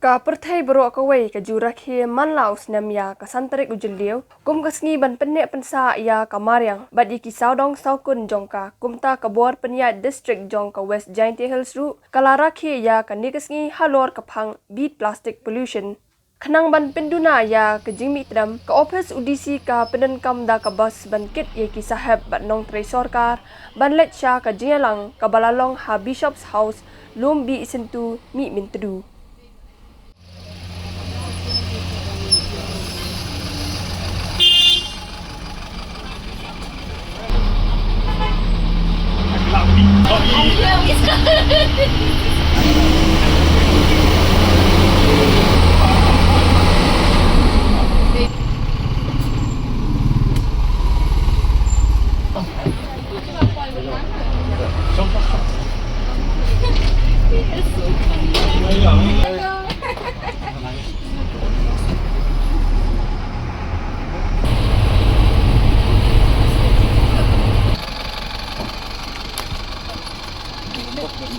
Ka perthai berok kawai ka jingrakhe manlaus namya ka santarik ujeliu kum ka sngi ban penek pensa ya ka mariang bat iki saudong saukun jongka kumta ka bor penya district jong ka West Giant Hills ru kalarakhe ya ka nikasngi halor ka phang beat plastic pollution Khanang ban penduna ya ke jingmi tram ke office UDC ka penenkam da ka bus ban kit ye ki sahab ban nong tre sarkar ban let sha ka jingalang ka balalong ha bishop's house lombi isentu mi mintru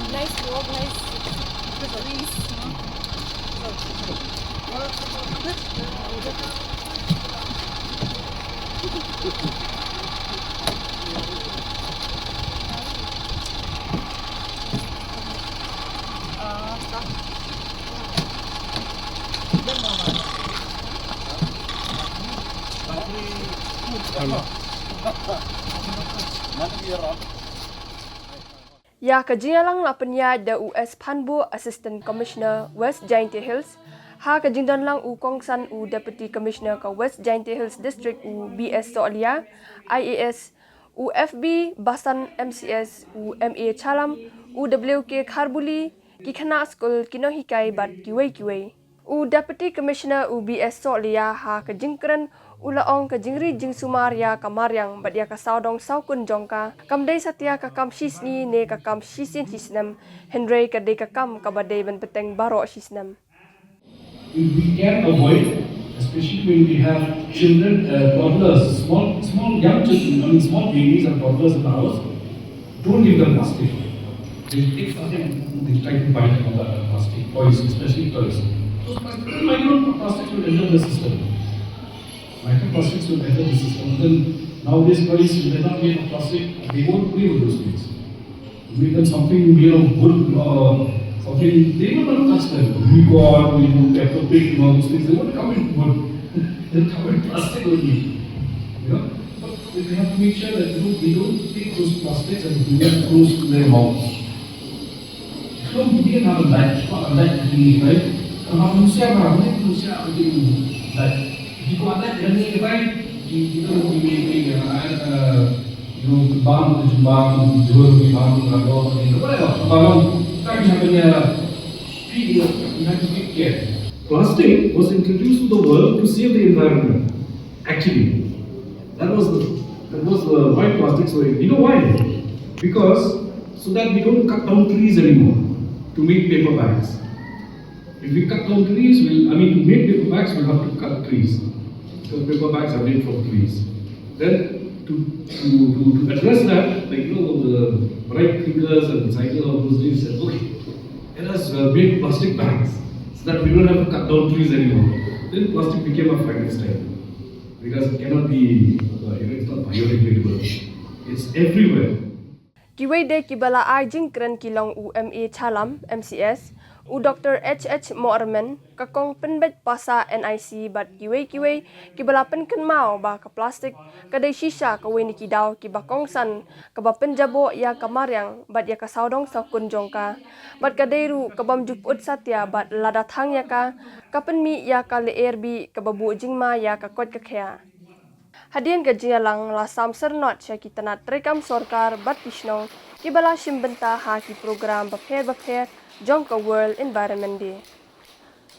Nice walk, nice breeze. Ya ka jingalang la penya da US Panbu Assistant Commissioner West Giant Hills ha ka jingdan lang u kongsan u Deputy Commissioner ka West Giant Hills District u BS Soalia IAS u FB Basan MCS u MA Chalam u WK Kharbuli ki khana school kinohikai bat kiwei u Deputy Commissioner u BS Soalia ha ka jingkran ulaong ka jingri jing sumaria ka mariang badia ka saudong saukun jongka kamdei satya ka kam shisni ne ka kam shisin hisnam henry ka de ka kam ka badai ban peteng baro shisnam. We can avoid, especially when we have children, toddlers, small young children, small babies and toddlers in the house. Don't give them plastic. They take something, they try to bite on the plastic toys, especially toys. Those microplastics will enter the system. Microplastics will enter the system. Then nowadays toys they're not made of plastic. They won't play with those things. Make them something good. Something they will not touch them. Record, Peppa Pig, those things. They won't come in wood. They'll come in plastic only. But we have to make sure that we don't take those plastics and bring them close to their mouths. We can have a light, right? Manusia that. Jika ada yang baik, kita memiliki bank, jual bank, atau bank, kita bisa punya video, we have to take care. Plastic was introduced to the world to save the environment. Actually, that was the why plastics were. You know why? Because so that we don't cut down trees anymore to make paper bags. If we cut down trees, to make paper bags, we'll have to cut trees. Because paper bags are made from trees. Then, to address that, the bright thinkers and scientists of those days said, okay, let us make plastic bags so that we don't have to cut down trees anymore. Then plastic became a Frankenstein because it cannot be, it's not biodegradable. It's everywhere. Kiwei de kibala ai jingkran kilong UMA Chalam MCS u Dr. H.H. Moorman kakong penbet pasa NIC bat kiwei kibala penken mau ba ka plastik kadai shisha ka weni kidaw kibakong san ka ba penjabo ya kamariang bat ya ka saudong sakun jongka bat kadai ru ka bam juput satya bat ladathang ya ka penmi ya ka leerbi ka babu jingma ya ka kot ka khya hadian ka jingalang la samser not sya kitanat rekam sarkar bat pisnong kibala shimbenta ha ki program bapher jong ka World Environment Day.